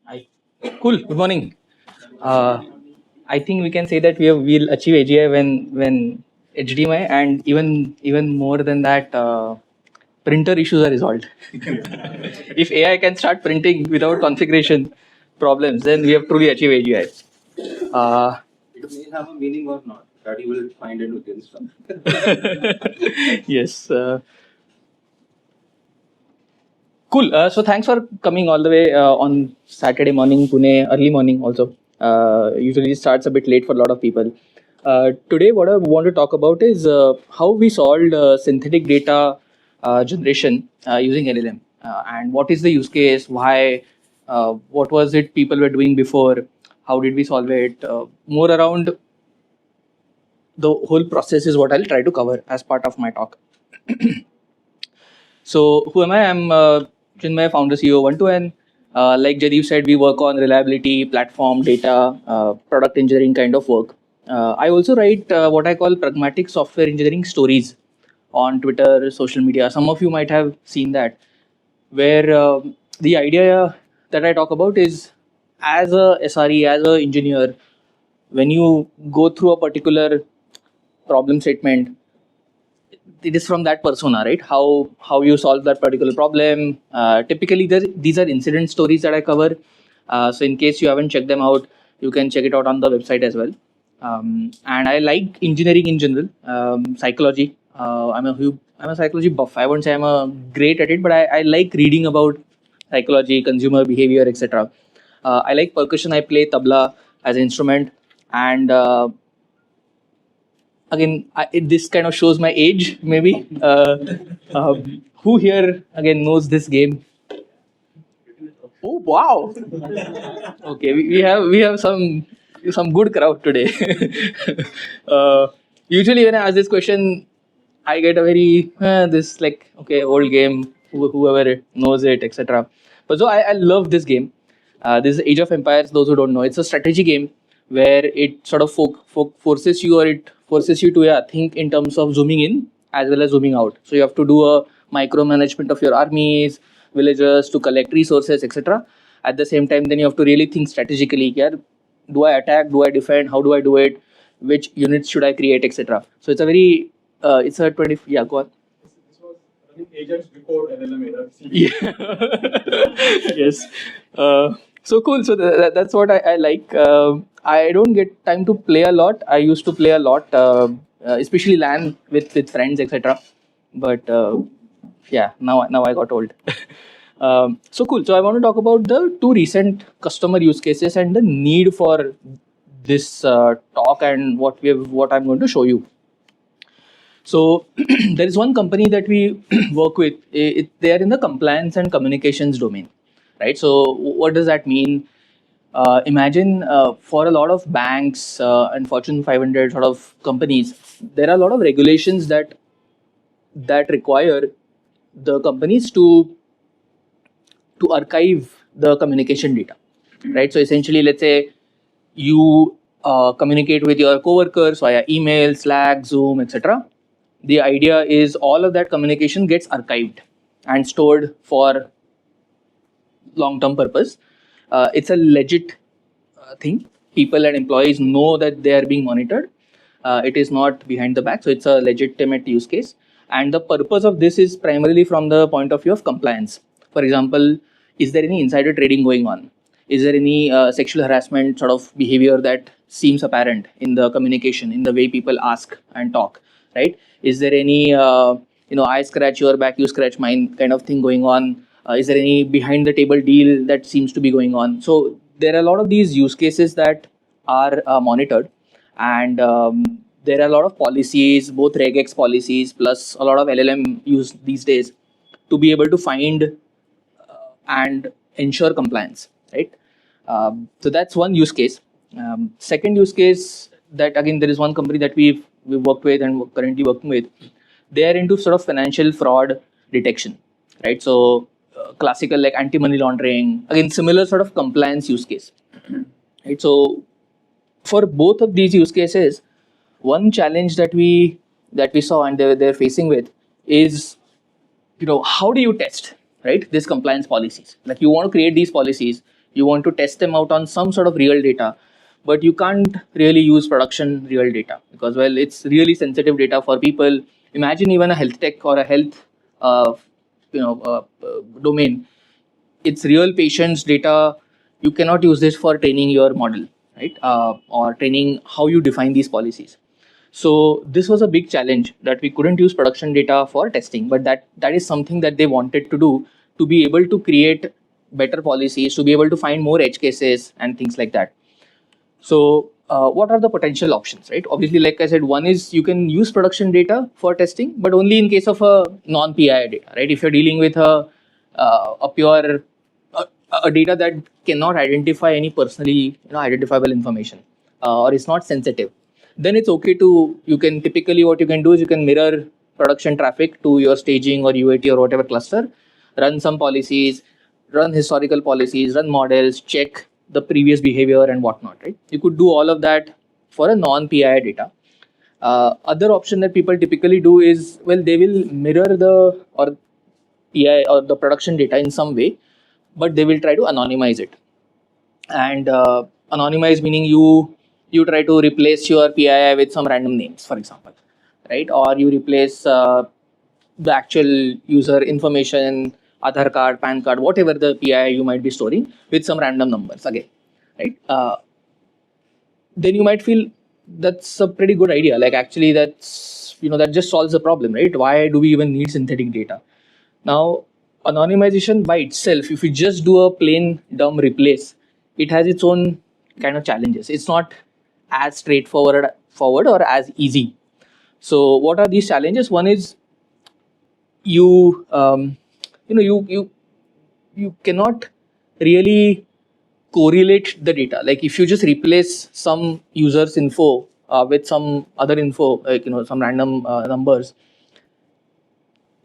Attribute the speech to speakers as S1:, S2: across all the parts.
S1: Hi. Cool. Good morning. Uh, I think we can say that we'll achieve AGI when HDMI and even more than that, printer issues are resolved. If AI can start printing without configuration problems, then we have truly achieved AGI. Uh,
S2: It may have a meaning or not. That you will find it within stuff.
S1: yes. Cool. So thanks for coming all the way on Saturday morning, Pune, early morning also. Usually it starts a bit late for a lot of people. Today, what I want to talk about is how we solved synthetic data generation using LLM. And what is the use case, why, what was it people were doing before, how did we solve it, more around the whole process is what I'll try to cover as part of my talk. So who am I? I'm Chinmay, founder CEO 1 like Jadip said, we work on reliability, platform, data, product engineering kind of work. I also write what I call pragmatic software engineering stories on Twitter, social media. Some of you might have seen that, where the idea that I talk about is as a SRE, as an engineer, when you go through a particular problem statement, it is from that persona, right? How you solve that particular problem. Typically, these are incident stories that I cover. So in case you haven't checked them out, you can check it out on the website as well. And I like engineering in general, psychology. I'm a psychology buff. I won't say I'm a great at it, but I like reading about psychology, consumer behavior, etc. I like percussion. I play tabla as an instrument, and again this kind of shows my age maybe. Who here again knows this game? Oh wow. Okay, we have some good crowd today. uh, Usually when I ask this question, I get a very this like okay old game, whoever knows it, etc. But so I love this game. This is Age of Empires. Those who don't know, it's a strategy game where it sort of forces you, or it forces you to think in terms of zooming in as well as zooming out. So you have to do a micromanagement of your armies, villagers to collect resources, etc. At the same time, then you have to really think strategically. Yeah, do I attack? Do I defend? How do I do it? Which units should I create, etc. So it's a very it's a 20. Yeah, go on.
S2: This was running agents before LLM era.
S1: Yeah. Yes. So cool. So that's what I like. I don't get time to play a lot. I used to play a lot, especially LAN with friends, etc. But yeah, now I got old. So cool. So I want to talk about the two recent customer use cases and the need for this talk and what I'm going to show you. So there is one company that we work with. They are in the compliance and communications domain, right? So what does that mean? Imagine for a lot of banks and Fortune 500 sort of companies, there are a lot of regulations that require the companies to archive the communication data, right? So essentially, let's say you communicate with your coworkers via email, Slack, Zoom, etc. The idea is all of that communication gets archived and stored for long-term purpose. It's a legit thing. People and employees know that they are being monitored. It is not behind the back, so it's a legitimate use case. And the purpose of this is primarily from the point of view of compliance. For example, is there any insider trading going on? Is there any sexual harassment sort of behavior that seems apparent in the communication, in the way people ask and talk, right? Is there any I scratch your back, you scratch mine kind of thing going on? Is there any behind the table deal that seems to be going on? So there are a lot of these use cases that are monitored, and there are a lot of policies, both regex policies plus a lot of LLM use these days to be able to find and ensure compliance, right? So that's one use case. Second use case, that again there is one company that we've worked with and we're currently working with. They are into sort of financial fraud detection, right? So classical like anti-money laundering, again similar sort of compliance use case, right? So for both of these use cases, one challenge that we saw and they're facing with is, how do you test, right, these compliance policies? Like you want to create these policies, You want to test them out on some sort of real data, but you can't really use production real data because, well, it's really sensitive data for people. Imagine even a health tech or a health domain. It's real patients data. You cannot use this for training your model, right? Or training how you define these policies. So this was a big challenge that we couldn't use production data for testing, but that is something that they wanted to do, to be able to create better policies, to be able to find more edge cases and things like that. So what are the potential options, right? Obviously, like I said, one is you can use production data for testing, but only in case of a non-PII data, right? If you're dealing with a pure a data that cannot identify any personally identifiable information, or is not sensitive, then it's okay to, you can typically, what you can do is you can mirror production traffic to your staging or UAT or whatever cluster, run some policies, run historical policies, run models, check the previous behavior and whatnot, right? You could do all of that for a non-PII data. Other option that people typically do is, well, they will mirror the or PI or the production data in some way, but they will try to anonymize it. And anonymize meaning you try to replace your PII with some random names, for example, right? Or you replace the actual user information, Aadhaar card, PAN card, whatever the PII you might be storing, with some random numbers again, right? Then you might feel that's a pretty good idea. Like, actually, that's, that just solves the problem, right? Why do we even need synthetic data? Now, anonymization by itself, if you just do a plain dumb replace, it has its own kind of challenges. It's not as forward or as easy. So what are these challenges? One is you you cannot really correlate the data. Like, if you just replace some user's info with some other info, like some random numbers,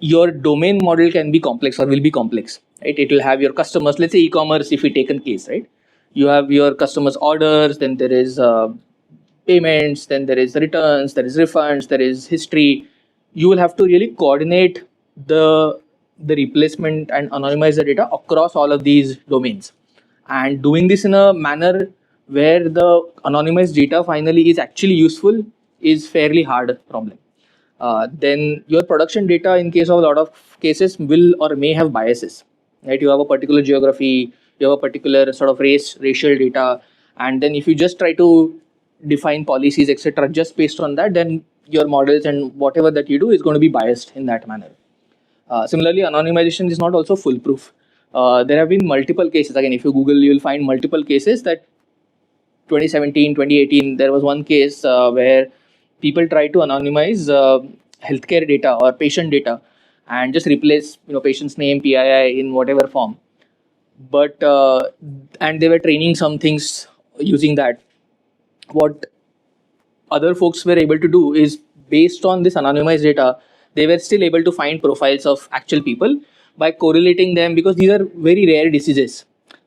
S1: your domain model can be complex or will be complex, right? It will have your customers. Let's say e-commerce, if we take a case, right? You have your customers' orders, then there is payments, then there is returns, there is refunds, there is history. You will have to really coordinate the replacement and anonymize the data across all of these domains, and doing this in a manner where the anonymized data finally is actually useful is fairly hard problem. Then your production data, in case of a lot of cases, will or may have biases, right? You have a particular geography, you have a particular sort of racial data, and then if you just try to define policies, etc., just based on that, then your models and whatever that you do is going to be biased in that manner. Similarly, anonymization is not also foolproof. There have been multiple cases. Again, if you Google, you will find multiple cases that 2017, 2018, there was one case where people tried to anonymize healthcare data or patient data and just replace patient's name, PII, in whatever form. But and they were training some things using that. What other folks were able to do is, based on this anonymized data, they were still able to find profiles of actual people by correlating them, because these are very rare diseases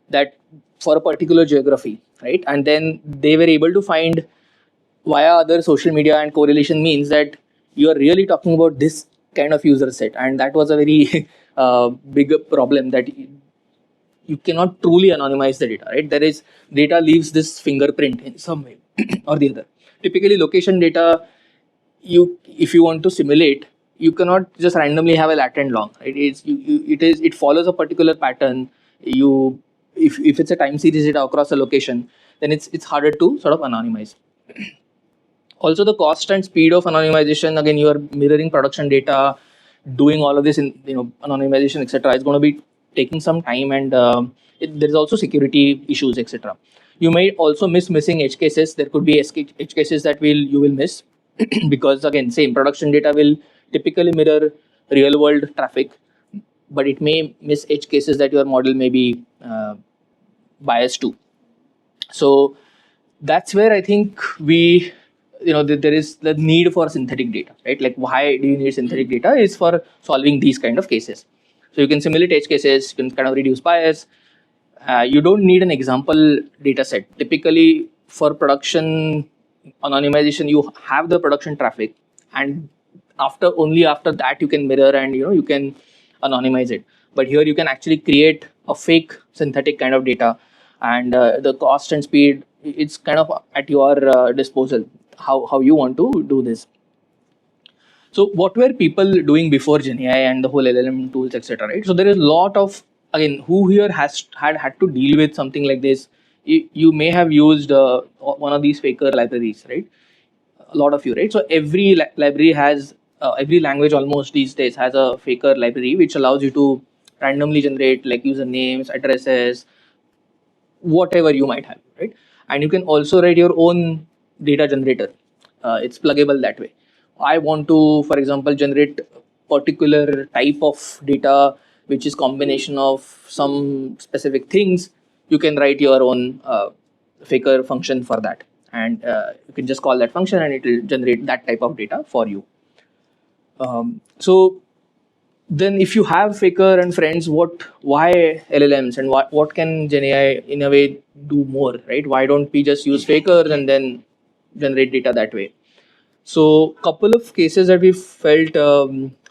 S1: that for a particular geography, right? And then they were able to find via other social media, and correlation means that you are really talking about this kind of user set, and that was a very big problem, that you cannot truly anonymize the data, right? There is data leaves this fingerprint in some way or the other. Typically, location data, if you want to simulate, you cannot just randomly have a latent long, right? It follows a particular pattern. If it's a time series data across a location, then it's harder to sort of anonymize. Also, the cost and speed of anonymization, again, you are mirroring production data, doing all of this in anonymization, etc., is going to be taking some time, and there is also security issues, etc. You may also miss missing edge cases. There could be edge cases that you will miss because, again, same production data will typically mirror real world traffic, but it may miss edge cases that your model may be biased to. So that's where I think there is the need for synthetic data, right? Like, why do you need synthetic data? Is for solving these kind of cases. So you can simulate edge cases, you can kind of reduce bias. You don't need an example data set. Typically, for production anonymization, you have the production traffic, and only after that you can mirror, and you can anonymize it. But here you can actually create a fake synthetic kind of data and the cost and speed, it's kind of at your disposal how you want to do this. So what were people doing before GenAI and the whole LLM tools, etc. Right? So there is a lot of, again, who here has had to deal with something like this. You may have used one of these faker libraries, right? A lot of you, right? So every library has every language almost these days has a faker library which allows you to randomly generate like usernames, addresses, whatever you might have, right? And you can also write your own data generator. It's pluggable that way. I want to, for example, generate particular type of data which is combination of some specific things. You can write your own faker function for that, and you can just call that function and it will generate that type of data for you. So then if you have faker and friends, why LLMs, and what can GenAI in a way do more, right? Why don't we just use faker and then generate data that way? So couple of cases that we felt,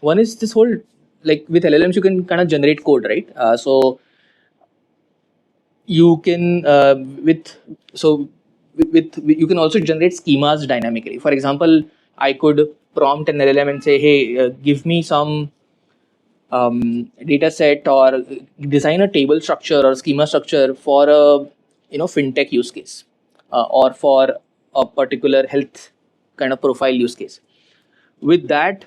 S1: one is this whole, like with LLMs you can kind of generate code, right? So you can with you can also generate schemas dynamically. For example, I could prompt an LLM and say, hey, give me some data set or design a table structure or schema structure for a fintech use case, or for a particular health kind of profile use case. With that,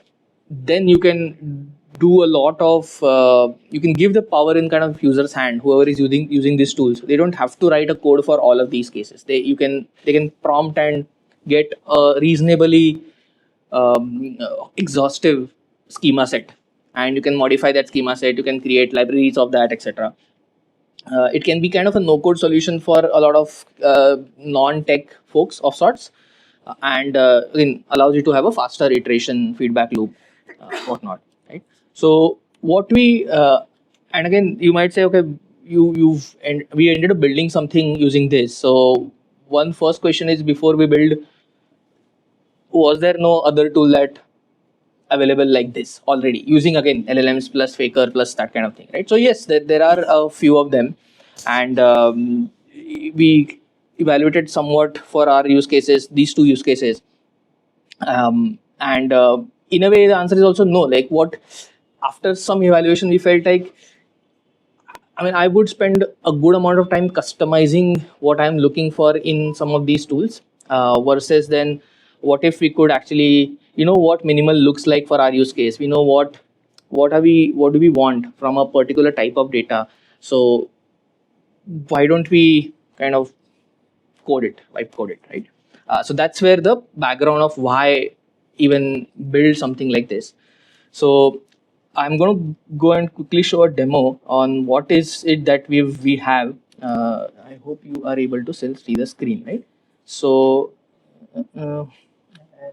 S1: then you can do a lot of you can give the power in kind of user's hand, whoever is using these tools. They don't have to write a code for all of these cases. They can prompt and get a reasonably exhaustive schema set, and you can modify that schema set, you can create libraries of that, etc. It can be kind of a no-code solution for a lot of non-tech folks of sorts, and again allows you to have a faster iteration feedback loop, whatnot, right? So what we and again you might say, okay, we ended up building something using this. So one first question is, before we build, was there no other tool that available like this already, using again LLMs plus faker plus that kind of thing, right? So yes, there are a few of them, and we evaluated somewhat for our use cases, these two use cases, and in a way the answer is also no. Like, what, after some evaluation we felt like, I mean, I would spend a good amount of time customizing what I'm looking for in some of these tools, versus then what if we could actually, what minimal looks like for our use case. We know what do we want from a particular type of data. So why don't we kind of wipe code it, right? So that's where the background of why even build something like this. So I'm going to go and quickly show a demo on what is it that we have. I hope you are able to still see the screen, right? So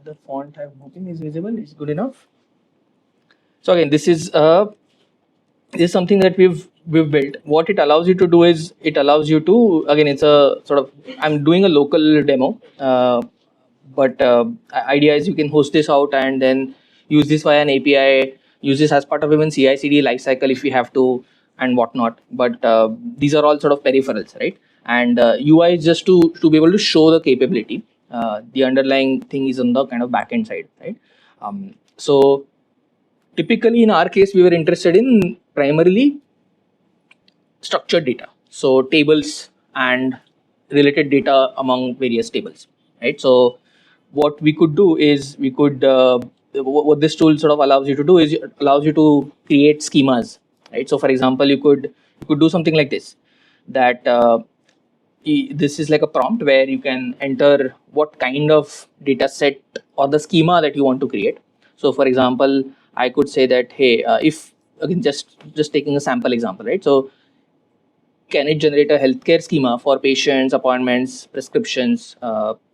S1: the font I'm hoping is visible. Is good enough. So again, this is something that we've built. What it allows you to do is, it allows you to, again, it's a sort of, I'm doing a local demo, but idea is you can host this out and then use this via an API, use this as part of even CI/CD lifecycle if you have to, and whatnot. But these are all sort of peripherals, right? And UI is just to be able to show the capability. The underlying thing is on the kind of backend side, right? So typically in our case, we were interested in primarily structured data, so tables and related data among various tables, right? So what we could do is, we could what this tool sort of allows you to do is, it allows you to create schemas, right? So for example, you could do something like this, that this is like a prompt where you can enter what kind of data set or the schema that you want to create. So for example, I could say that, hey, if, again, just taking a sample example, right? So can it generate a healthcare schema for patients, appointments, prescriptions,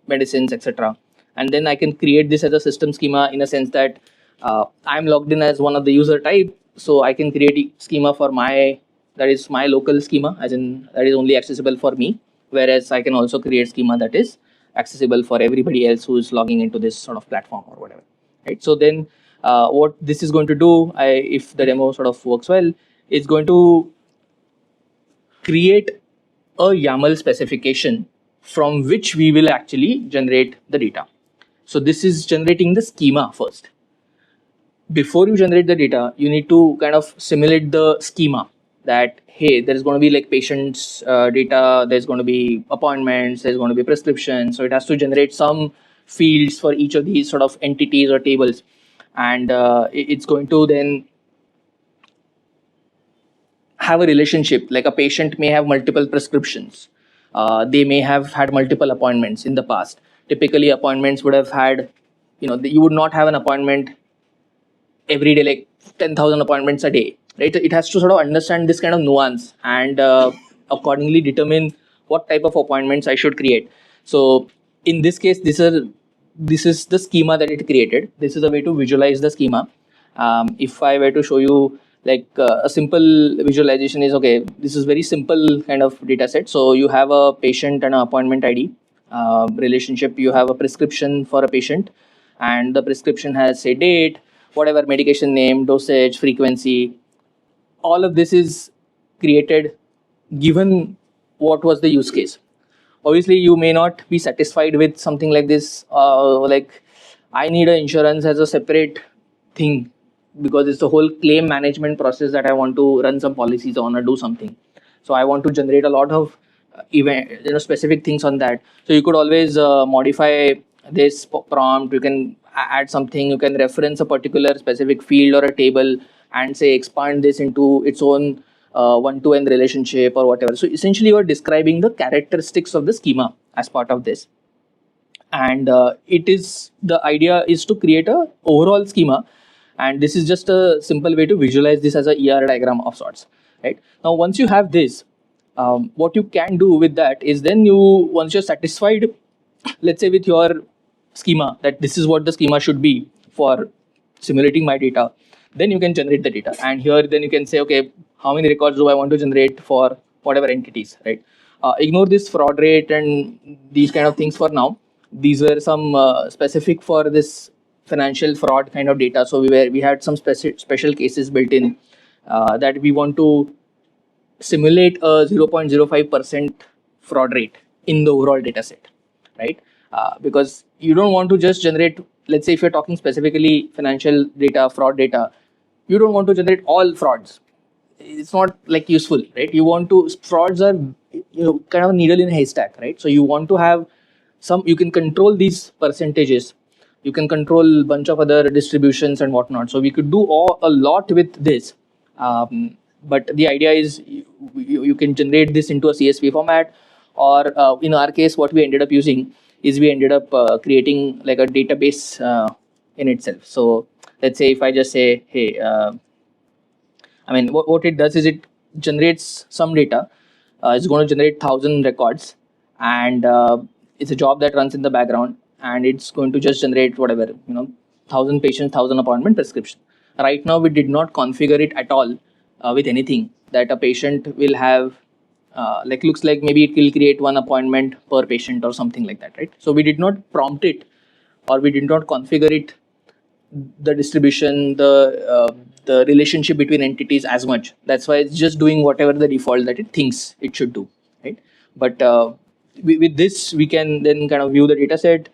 S1: medicines, etc.? And then I can create this as a system schema, in a sense that I'm logged in as one of the user type, so I can create a schema for that is my local schema, as in that is only accessible for me. Whereas I can also create schema that is accessible for everybody else who is logging into this sort of platform or whatever, right? So then what this is going to do, if the demo sort of works well, it's going to create a YAML specification from which we will actually generate the data. So this is generating the schema first. Before you generate the data, you need to kind of simulate the schema that, hey, there's going to be like patients data, there's going to be appointments, there's going to be prescription. So it has to generate some fields for each of these sort of entities or tables. And it's going to then have a relationship. Like a patient may have multiple prescriptions. They may have had multiple appointments in the past. Typically, appointments would have had, you would not have an appointment every day, like 10,000 appointments a day, right? It has to sort of understand this kind of nuance and accordingly determine what type of appointments I should create. So in this case, this is the schema that it created. This is a way to visualize the schema. If I were to show you like a simple visualization is, okay, this is very simple kind of data set. So you have a patient and an appointment ID relationship. You have a prescription for a patient, and the prescription has a date, whatever medication name, dosage, frequency. All of this is created given what was the use case. Obviously, you may not be satisfied with something like this. Like, I need an insurance as a separate thing because it's the whole claim management process that I want to run some policies on or do something. So I want to generate a lot of event, specific things on that. So you could always modify this prompt. You can add something. You can reference a particular specific field or a table and say expand this into its own one-to-one relationship or whatever. So essentially, you are describing the characteristics of the schema as part of this, and the idea is to create a overall schema, and this is just a simple way to visualize this as a ER diagram of sorts. Right now, once you have this, what you can do with that is then once you're satisfied, let's say with your schema, that this is what the schema should be for simulating my data, then you can generate the data. And here then you can say, okay, how many records do I want to generate for whatever entities, right? Ignore this fraud rate and these kind of things for now. These were some specific for this financial fraud kind of data. So we had some special cases built in that we want to simulate a 0.05% fraud rate in the overall data set, right? Because you don't want to just generate, let's say if you're talking specifically financial data, fraud data, you don't want to generate all frauds. It's not like useful, right? You want to, frauds are kind of a needle in a haystack, right? So you want to have some, you can control these percentages, you can control a bunch of other distributions and whatnot. So we could do a lot with this. But the idea is you can generate this into a CSV format, or in our case, what we ended up using is we ended up creating like a database in itself. So let's say if I just say, hey, I mean, what it does is it generates some data. It's going to generate 1,000 records, and it's a job that runs in the background, and it's going to just generate whatever, 1,000 patients, 1,000 appointment prescription. Right now, we did not configure it at all with anything that a patient will have. Like looks like maybe it will create one appointment per patient or something like that, right? So we did not prompt it, or we did not configure it, the distribution, the relationship between entities as much. That's why it's just doing whatever the default that it thinks it should do, right? But with this, we can then kind of view the data set.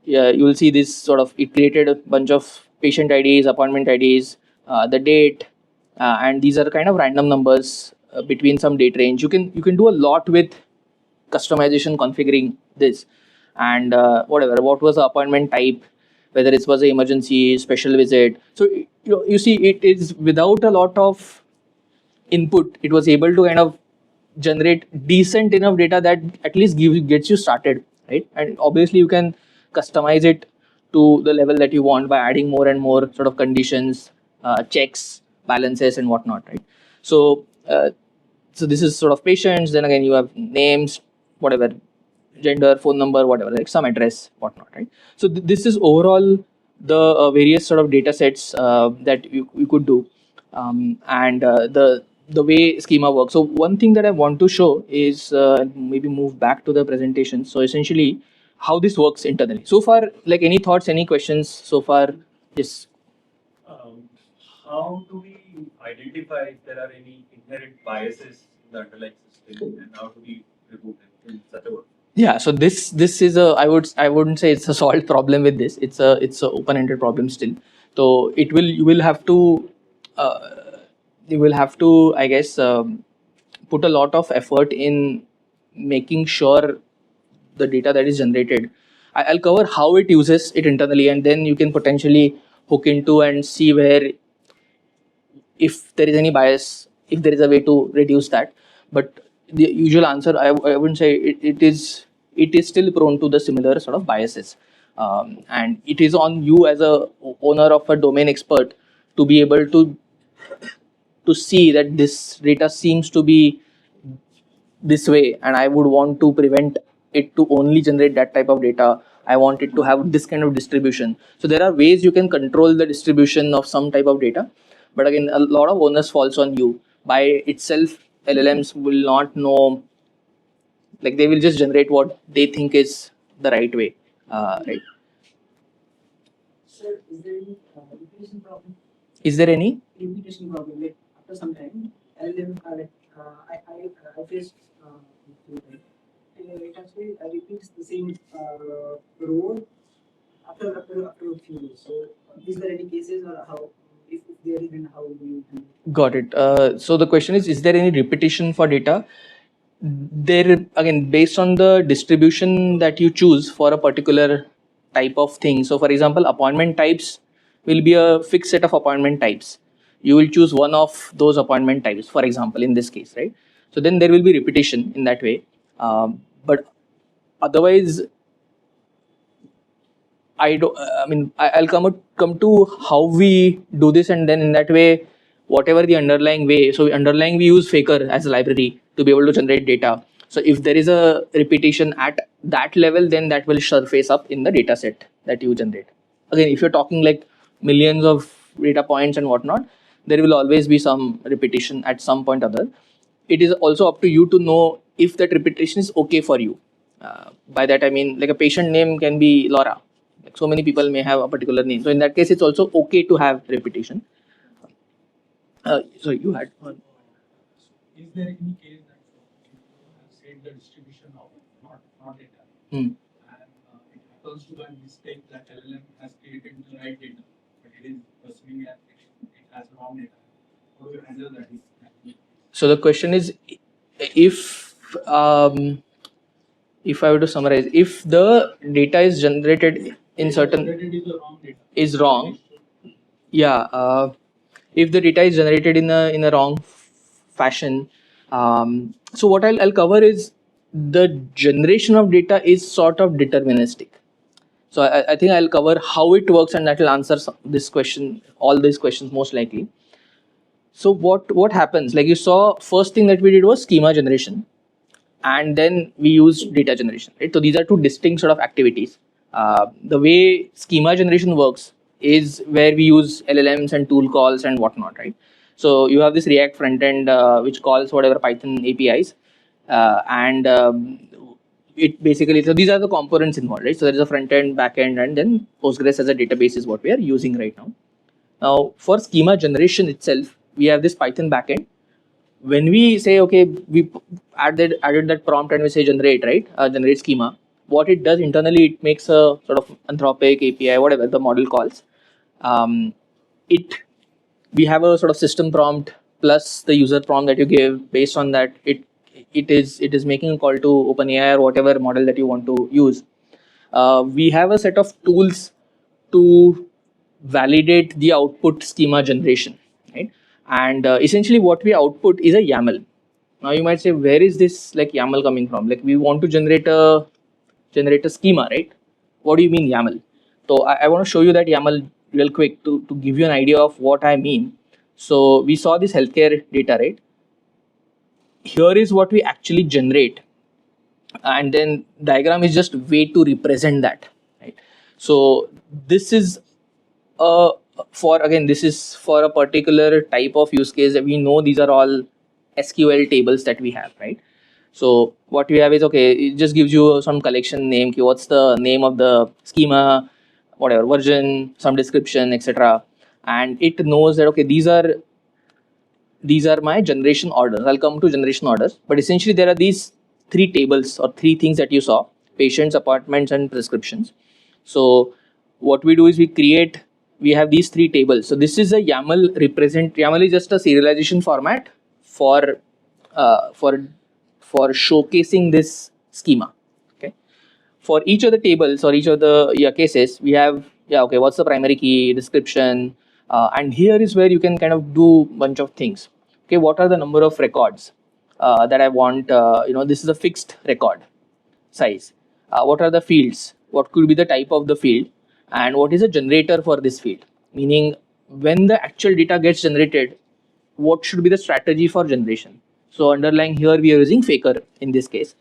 S1: Yeah, you will see this sort of, it created a bunch of patient IDs, appointment IDs, the date, and these are kind of random numbers between some date range. You can do a lot with customization configuring this, and whatever, what was the appointment type, whether it was an emergency, special visit. So you see, it is without a lot of input, it was able to kind of generate decent enough data that at least gets you started, right? And obviously you can customize it to the level that you want by adding more and more sort of conditions, checks, balances and whatnot, right? So so this is sort of patients, then again you have names, whatever, gender, phone number, whatever, like some address, whatnot, right? So this is overall the various sort of data sets that you could do, and the way schema works. So one thing that I want to show is maybe move back to the presentation. So essentially, how this works internally. So far, like any thoughts, any questions so far? Yes.
S2: How do we identify if there are any inherent biases in the underlying system, and how do we remove them in such a way?
S1: Yeah, so this is a I wouldn't say it's a solved problem with this. It's a open-ended problem still. So uh, you will have to I guess put a lot of effort in making sure the data that is generated. I'll cover how it uses it internally, and then you can potentially hook into and see where if there is any bias, if there is a way to reduce that. But the usual answer, I wouldn't say it is still prone to the similar sort of biases. And it is on you as a owner of a domain expert to be able to see that this data seems to be this way, and I would want to prevent it to only generate that type of data. I want it to have this kind of distribution. So there are ways you can control the distribution of some type of data, but again, a lot of onus falls on you. By itself, LLMs will not know, like they will just generate what they think is the right way, right?
S3: Sir, is there any repetition problem?
S1: Is there any?
S3: Repetition problem. Like after some time, LLM, I faced it actually repeats the same role after a few days. So, is there any cases or how? If there is, then how do you do it?
S1: Got it. So the question is there any repetition for data? There again, based on the distribution that you choose for a particular type of thing. So for example, appointment types will be a fixed set of appointment types. You will choose one of those appointment types, for example, in this case, right? So then there will be repetition in that way. But otherwise, I don't. I mean, I'll come to how we do this, and then in that way, whatever the underlying way. So underlying we use Faker as a library to be able to generate data. So if there is a repetition at that level, then that will surface up in the data set that you generate. Again, if you're talking like millions of data points and whatnot, there will always be some repetition at some point or other. It is also up to you to know if that repetition is okay for you. By that I mean, like a patient name can be Laura. Like so many people may have a particular name. So in that case, it's also okay to have repetition. So you had one.
S4: Is there any case that you have said the distribution of not data,
S1: Hmm.
S4: and it happens to by mistake that LLM has created the right data, but it is pursuing that it has wrong data? How do you handle that?
S1: So the question is, if I were to summarize, if the data is generated in certain
S4: Generated is the wrong data.
S1: is wrong, yeah. If the data is generated in a wrong fashion, so what I'll cover is the generation of data is sort of deterministic. So I think I'll cover how it works, and that will answer this question, all these questions most likely. So what happens? Like you saw, first thing that we did was schema generation, and then we used data generation. Right. So these are two distinct sort of activities. The way schema generation works is where we use LLMs and tool calls and whatnot. Right. So you have this React front end which calls whatever Python APIs, and it basically, so these are the components involved, right? So there is a front end, back end, and then Postgres as a database is what we are using right now. Now for schema generation itself, we have this Python backend. When we say, okay, we added that prompt and we say generate, right? Generate schema. What it does internally, it makes a sort of Anthropic API, whatever the model calls. It We have a sort of system prompt plus the user prompt that you give. Based on that, it is making a call to OpenAI or whatever model that you want to use. We have a set of tools to validate the output schema generation, right? And essentially what we output is a YAML. Now you might say, where is this like YAML coming from? Like we want to generate a schema, right? What do you mean YAML? So I want to show you that YAML real quick to give you an idea of what I mean. So we saw this healthcare data, right? Here is what we actually generate, and then diagram is just way to represent that, right? So this is this is for a particular type of use case that we know these are all SQL tables that we have, right? So what we have is, okay, it just gives you some collection name, okay, what's the name of the schema, whatever version, some description, etc. And it knows that, okay, these are my generation orders. I'll come to generation orders, but essentially there are these three tables or three things that you saw: patients, appointments, and prescriptions. So what we do is we have these three tables. So this is a YAML is just a serialization format for uh, for for showcasing this schema. Okay. For each of the tables or each of the cases, we have what's the primary key, description, and here is where you can kind of do bunch of things. Okay, what are the number of records that I want? This is a fixed record size. What are the fields? What could be the type of the field? And what is a generator for this field? Meaning, when the actual data gets generated, what should be the strategy for generation? So underlying here, we are using faker in this case.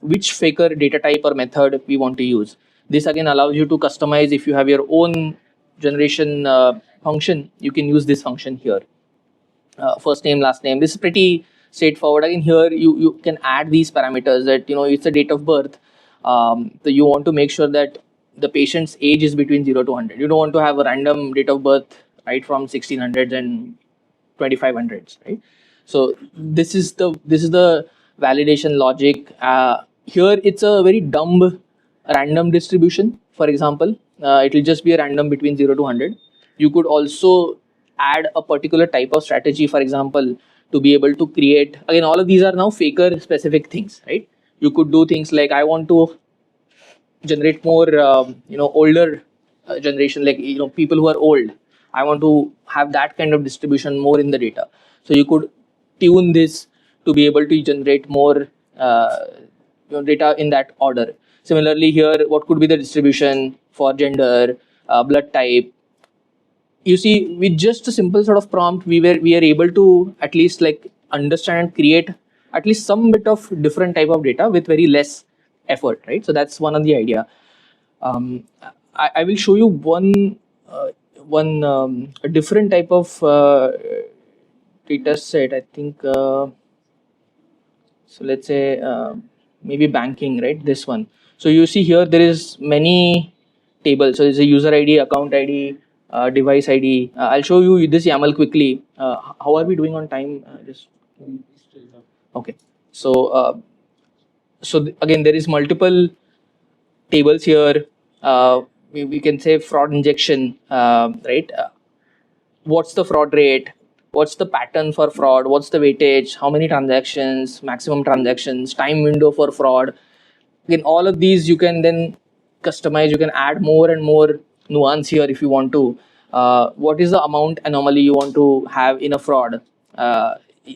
S1: Which faker data type or method we want to use. This again allows you to customize. If you have your own generation function, you can use this function here. First name, last name. This is pretty straightforward. Again, here you can add these parameters that it's a date of birth. So you want to make sure that the patient's age is between 0 to 100. You don't want to have a random date of birth right from 1600s and 2500s, right? So this is the validation logic. Here it's a very dumb random distribution. For example, it will just be a random between 0 to 100. You could also add a particular type of strategy, for example, to be able to create, again, all of these are now faker specific things, right? You could do things like, I want to generate more older generation, like people who are old. I want to have that kind of distribution more in the data. So you could tune this to be able to generate more data in that order. Similarly here, what could be the distribution for gender, blood type? You see, with just a simple sort of prompt, we are able to at least like understand and create at least some bit of different type of data with very less effort, right? So that's one of the idea. um, I will show you a different type of data set. I think so. Let's say maybe banking, right? This one. So you see here there is many tables. So there's a user ID, account ID, device ID. I'll show you this YAML quickly. How are we doing on time? Just okay. So again, there is multiple tables here. We can say fraud injection, right? What's the fraud rate? What's the pattern for fraud? What's the weightage? How many transactions? Maximum transactions? Time window for fraud? Again, all of these you can then customize. You can add more and more nuance here if you want to. What is the amount anomaly you want to have in a fraud?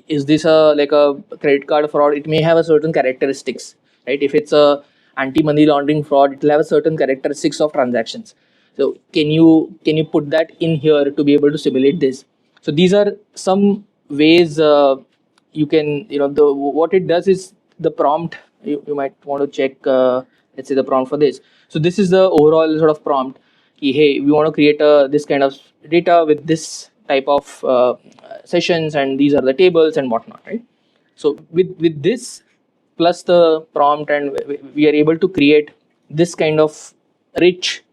S1: Is this like a credit card fraud? It may have a certain characteristics, right? If it's a anti-money laundering fraud, it will have a certain characteristics of transactions. So can you put that in here to be able to simulate this? So these are some ways you can what it does is the prompt. You might want to check. Let's say the prompt for this. So this is the overall sort of prompt. Hey, we want to create this kind of data with this type of sessions, and these are the tables and whatnot, right? So with this plus the prompt, and we are able to create this kind of rich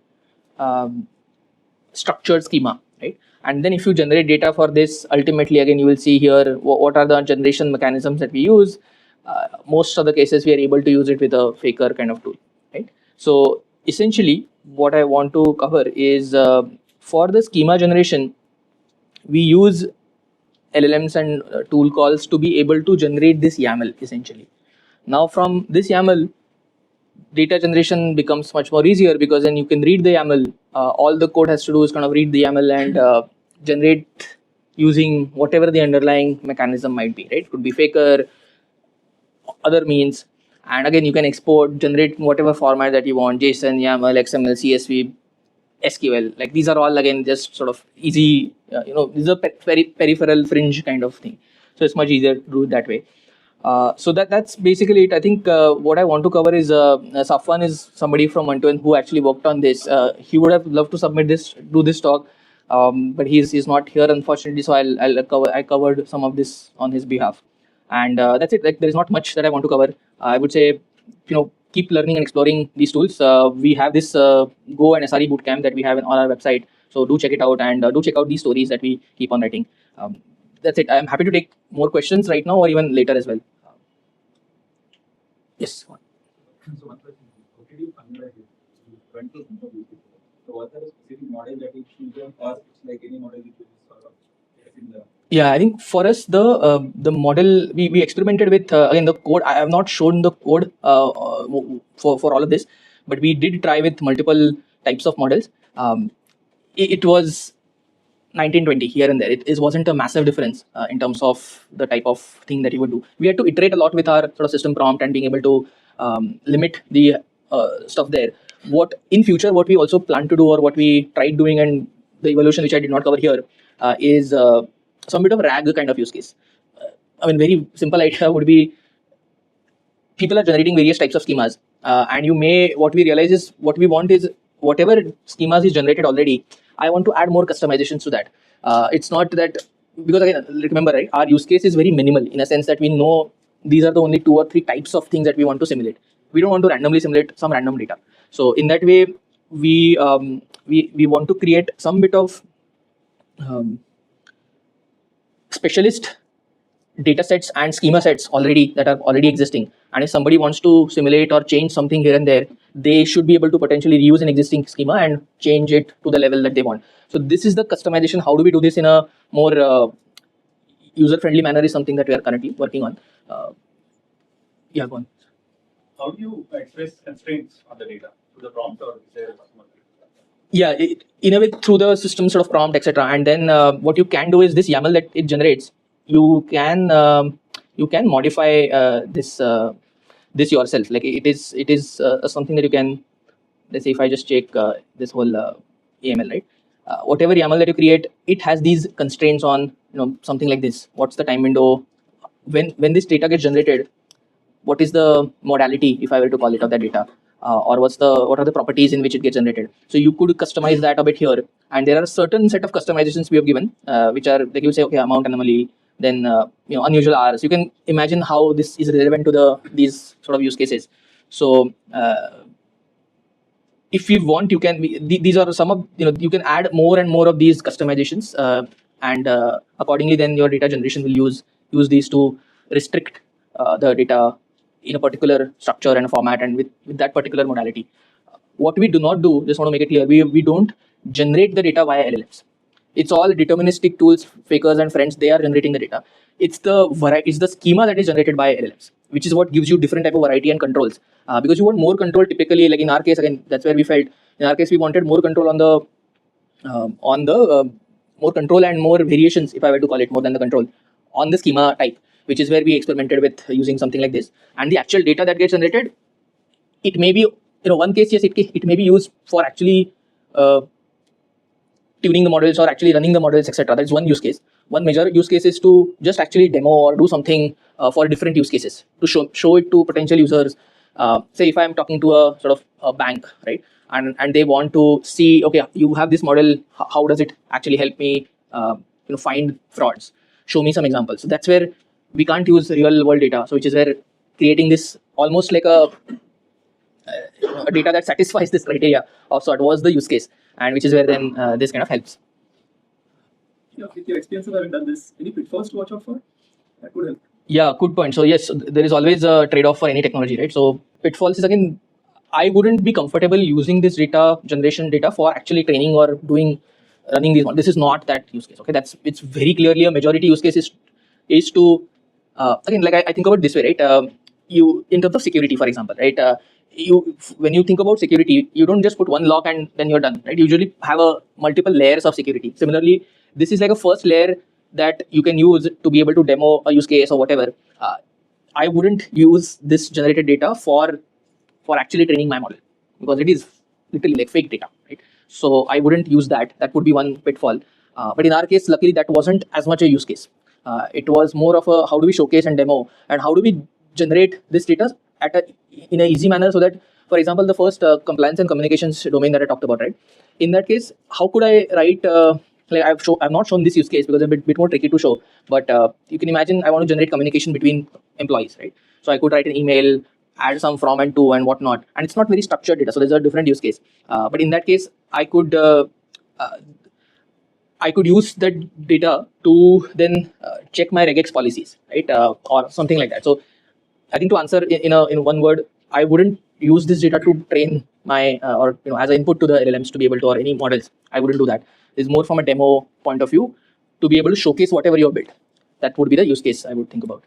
S1: structured schema, right? And then if you generate data for this, ultimately again you will see here what are the generation mechanisms that we use. Most of the cases we are able to use it with a faker kind of tool, right? So essentially what I want to cover is for the schema generation, we use LLMs and tool calls to be able to generate this YAML essentially. Now from this YAML, data generation becomes much more easier because then you can read the YAML. All the code has to do is kind of read the YAML and generate using whatever the underlying mechanism might be, right? Could be faker, other means, and again you can export, generate whatever format that you want: JSON, YAML, XML, CSV, SQL. Like these are all again just sort of easy. These are very peripheral fringe kind of thing. So it's much easier to do it that way. So that's basically it. I think what I want to cover is Safwan is somebody from One2One who actually worked on this. He would have loved to do this talk, but he's not here unfortunately. So I covered some of this on his behalf, and that's it. Like there is not much that I want to cover. I would say keep learning and exploring these tools. We have this Go and SRE bootcamp that we have on our website. So do check it out, and do check out these stories that we keep on writing. That's it. I'm happy to take more questions right now or even later as well. Yes.
S2: So one question, how did you analyze it? You went through some of these people. So was there a specific model that you choose, or it's like any model you choose sort of similar?
S1: Yeah, I think for us the model we experimented with again the code. I have not shown the code for all of this, but we did try with multiple types of models. It was 1920 here and there. It wasn't a massive difference in terms of the type of thing that you would do. We had to iterate a lot with our sort of system prompt and being able to limit the stuff there. What in future, what we also plan to do, or what we tried doing, and the evolution which I did not cover here, is some bit of RAG kind of use case. I mean, very simple idea would be people are generating various types of schemas, and what we realize is what we want is whatever schemas is generated already, I want to add more customizations to that. It's not that, because again, remember, right, our use case is very minimal in a sense that we know these are the only 2 or 3 types of things that we want to simulate. We don't want to randomly simulate some random data. So in that way, we want to create some bit of specialist data sets and schema sets that are already existing, and if somebody wants to simulate or change something here and there, they should be able to potentially reuse an existing schema and change it to the level that they want. So this is the customization. How do we do this in a more user friendly manner is something that we are currently working on. Yeah, go on.
S4: How do you express constraints on the data? Through the prompt, or is there a customer?
S1: Yeah, in a way through the system sort of prompt, etc. And then what you can do is this YAML that it generates, you can modify this yourself. Like it is something that you can, let's say if I just check this whole YAML, right? Whatever YAML that you create, it has these constraints on, something like this. What's the time window when this data gets generated? What is the modality, if I were to call it, of that data, or what are the properties in which it gets generated? So you could customize that a bit here, and there are a certain set of customizations we have given, which are like you say, okay, amount anomaly, then unusual hours. You can imagine how this is relevant to these sort of use cases. So if you want, you can these are some of, you can add more and more of these customizations, and accordingly then your data generation will use these to restrict the data in a particular structure and a format, and with that particular modality. What we do not do, just want to make it clear, we don't generate the data via LLMs. It's all deterministic tools, fakers and friends, they are generating the data. It's the schema that is generated by LLMs, which is what gives you different type of variety and controls. Because you want more control typically, like in our case, again, that's where we felt, in our case, we wanted more control on the more control and more variations, if I were to call it, more than the control on the schema type, which is where we experimented with using something like this. And the actual data that gets generated, it may be, one case, yes, it may be used for actually tuning the models or actually running the models, etc. That's one use case. One major use case is to just actually demo or do something for different use cases, to show it to potential users. Say if I'm talking to a sort of a bank, right, and they want to see, okay, you have this model, how does it actually help me find frauds? Show me some examples. So that's where we can't use real world data. So which is where creating this almost like a data that satisfies this criteria of sort was the use case, and which is where then this kind of helps.
S4: Yeah, with your experience of having done this, any pitfalls to watch out for? That could help.
S1: Yeah, good point. So yes, there is always a trade-off for any technology, right? So pitfalls is, again, I wouldn't be comfortable using this generation data for actually training or running these models. This is not that use case. Okay, it's very clearly a majority use case is to again, like I think about it this way, right? You, in terms of security, for example, right? When you think about security, you don't just put one lock and then you're done, right? You usually have a multiple layers of security. Similarly, this is like a first layer that you can use to be able to demo a use case or whatever. I wouldn't use this generated data for actually training my model, because it is literally like fake data, right? So I wouldn't use that. That would be one pitfall. But in our case, luckily, that wasn't as much a use case. It was more of a how do we showcase and demo, and how do we generate this data in an easy manner, so that, for example, the first compliance and communications domain that I talked about, right? In that case, how could I write? Like I've not shown this use case because it's a bit more tricky to show. But you can imagine I want to generate communication between employees, right? So I could write an email, add some from and to and whatnot, and it's not very structured data. So there's a different use case. But in that case, I could use that data to then check my regex policies, right, or something like that. So I think to answer in one word, I wouldn't use this data to train my or as an input to the LLMs to be able to, or any models. I wouldn't do that. It's more from a demo point of view to be able to showcase whatever you have built. That would be the use case I would think about.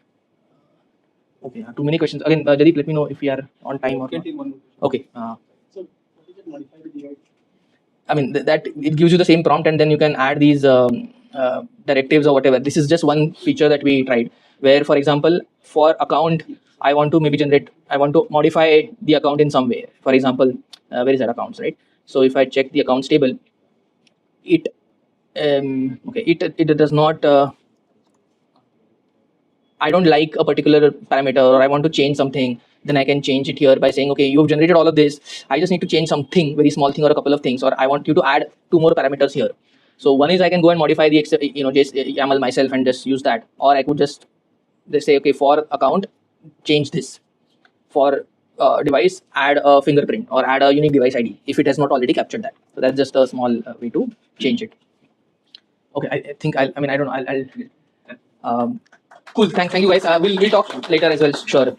S1: Okay, too many questions. Again, Jadip, let me know if we are on time or
S2: Can
S1: not.
S2: take one more.
S1: Okay.
S2: So, what is it modify the AI?
S1: I mean, that it gives you the same prompt, and then you can add these directives or whatever. This is just one feature that we tried, where, for example, for account, I want to I want to modify the account in some way. For example, where is that accounts, right? So if I check the accounts table, it it does not. I don't like a particular parameter, or I want to change something, then I can change it here by saying, okay, you've generated all of this. I just need to change something, very small thing or a couple of things, or I want you to add 2 more parameters here. So one is I can go and modify the just YAML myself and just use that, or I could just say, okay, for account, change this. For device, add a fingerprint or add a unique device ID if it has not already captured that. So that's just a small way to change it. Okay, I think I don't know. Cool. Thank you guys. We'll talk later as well. Sure.